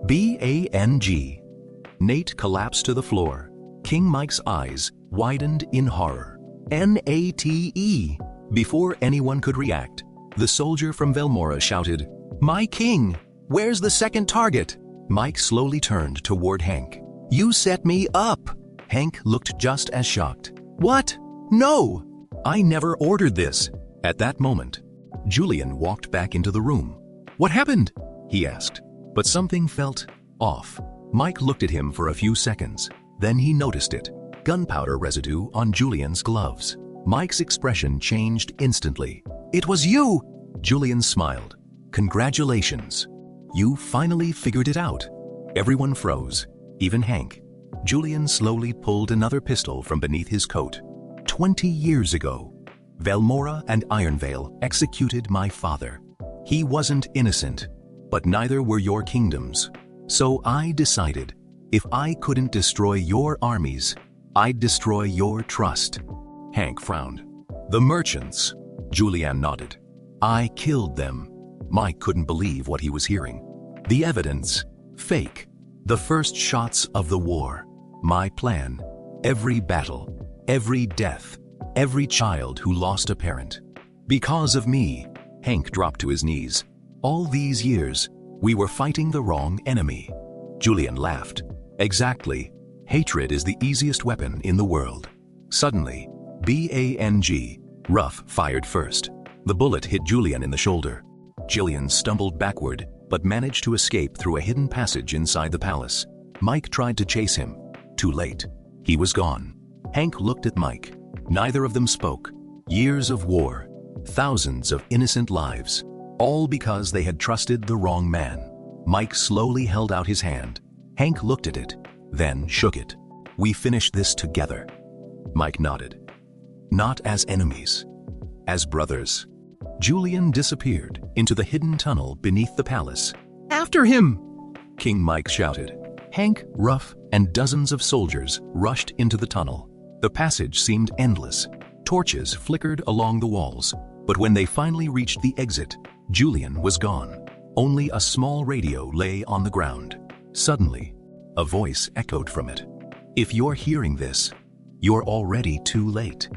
BANG. Nate collapsed to the floor. King Mike's eyes widened in horror. NATE. Before anyone could react, the soldier from Velmora shouted, "My king! Where's the second target?" Mike slowly turned toward Hank. "You set me up!" Hank looked just as shocked. "What? No! I never ordered this." At that moment, Julian walked back into the room. "What happened?" he asked. But something felt off. Mike looked at him for a few seconds. Then he noticed it. Gunpowder residue on Julian's gloves. Mike's expression changed instantly. "It was you!" Julian smiled. "Congratulations. You finally figured it out." Everyone froze, even Hank. Julian slowly pulled another pistol from beneath his coat. 20 years ago, Velmora and Ironvale executed my father. He wasn't innocent, but neither were your kingdoms. So I decided, if I couldn't destroy your armies, I'd destroy your trust. Hank frowned. "The merchants?" Julian nodded. "I killed them." Mike couldn't believe what he was hearing. "The evidence, fake. The first shots of the war. My plan. Every battle, every death, every child who lost a parent. Because of me." Hank dropped to his knees. "All these years, we were fighting the wrong enemy." Julian laughed. "Exactly. Hatred is the easiest weapon in the world." Suddenly, BANG. Ruff fired first. The bullet hit Julian in the shoulder. Julian stumbled backward, but managed to escape through a hidden passage inside the palace. Mike tried to chase him. Too late. He was gone. Hank looked at Mike. Neither of them spoke. Years of war. Thousands of innocent lives. All because they had trusted the wrong man. Mike slowly held out his hand. Hank looked at it, then shook it. "We finish this together." Mike nodded. "Not as enemies. As brothers." Julian disappeared into the hidden tunnel beneath the palace. "After him!" King Mike shouted. Hank, Ruff, and dozens of soldiers rushed into the tunnel. The passage seemed endless. Torches flickered along the walls, but when they finally reached the exit, Julian was gone. Only a small radio lay on the ground. Suddenly, a voice echoed from it. "If you're hearing this, you're already too late."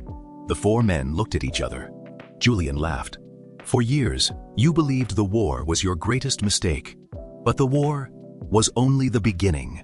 The four men looked at each other. Julian laughed. "For years, you believed the war was your greatest mistake. But the war was only the beginning."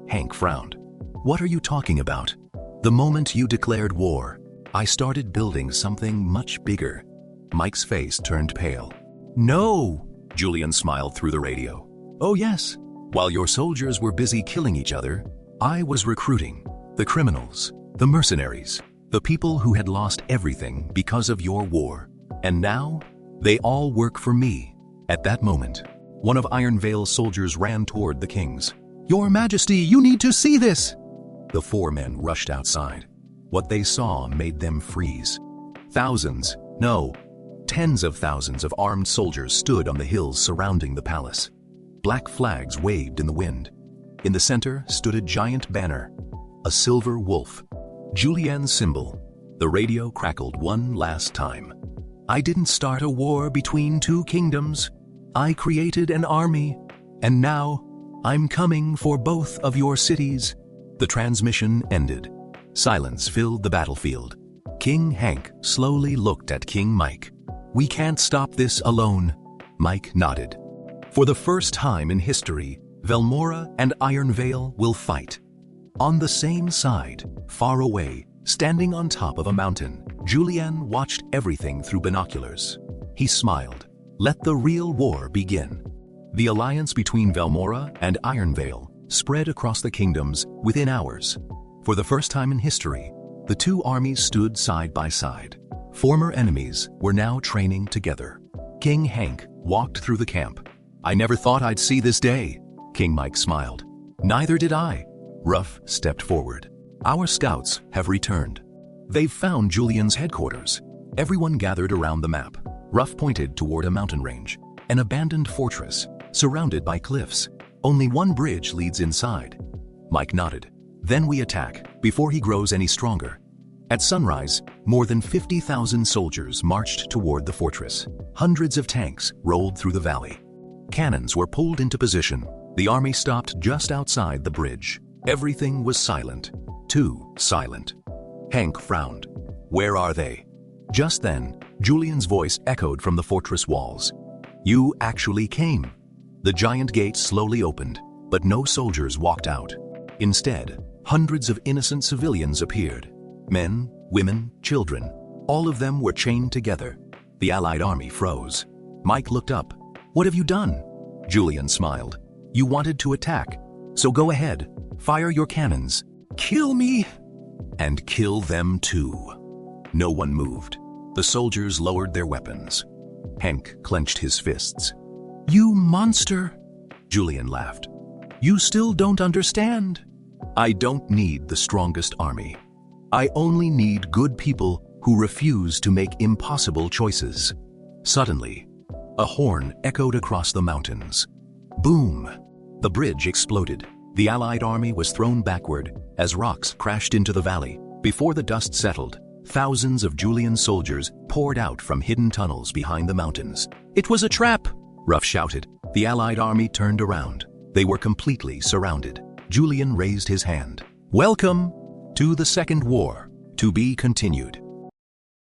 Hank frowned. "What are you talking about?" "The moment you declared war, I started building something much bigger." Mike's face turned pale. "No!" Julian smiled through the radio. "Oh yes. While your soldiers were busy killing each other, I was recruiting the criminals, the mercenaries, the people who had lost everything because of your war. And now, they all work for me." At that moment, one of Ironvale's soldiers ran toward the kings. "Your Majesty, you need to see this!" The four men rushed outside. What they saw made them freeze. Thousands, no, tens of thousands of armed soldiers stood on the hills surrounding the palace. Black flags waved in the wind. In the center stood a giant banner, a silver wolf. Julian's symbol. The radio crackled one last time. "I didn't start a war between two kingdoms. I created an army, and now I'm coming for both of your cities." The transmission ended. Silence filled the battlefield. King Hank slowly looked at King Mike. "We can't stop this alone." Mike nodded. "For the first time in history, Velmora and Ironvale will fight." On the same side, far away, standing on top of a mountain, Julian watched everything through binoculars. He smiled. Let the real war begin. The alliance between Velmora and Ironvale spread across the kingdoms within hours. For the first time in history, the two armies stood side by side. Former enemies were now training together. King Hank walked through the camp. "I never thought I'd see this day." King Mike smiled. "Neither did I." Ruff stepped forward. "Our scouts have returned. They've found Julian's headquarters." Everyone gathered around the map. Ruff pointed toward a mountain range, an abandoned fortress, surrounded by cliffs. Only one bridge leads inside. Mike nodded. "Then we attack, before he grows any stronger." At sunrise, more than 50,000 soldiers marched toward the fortress. Hundreds of tanks rolled through the valley. Cannons were pulled into position. The army stopped just outside the bridge. Everything was silent. Too silent. Hank frowned. Where are they? Just then, Julian's voice echoed from the fortress walls. You actually came. The giant gate slowly opened, but no soldiers walked out. Instead, hundreds of innocent civilians appeared. Men, women, children. All of them were chained together. The Allied army froze. Mike looked up. What have you done? Julian smiled. You wanted to attack, so go ahead. Fire your cannons. Kill me! And kill them too. No one moved. The soldiers lowered their weapons. Hank clenched his fists. You monster! Julian laughed. You still don't understand. I don't need the strongest army. I only need good people who refuse to make impossible choices. Suddenly, a horn echoed across the mountains. Boom! The bridge exploded. The Allied army was thrown backward as rocks crashed into the valley. Before the dust settled, thousands of Julian's soldiers poured out from hidden tunnels behind the mountains. It was a trap! Ruff shouted. The Allied army turned around. They were completely surrounded. Julian raised his hand. Welcome to the Second War, to be continued.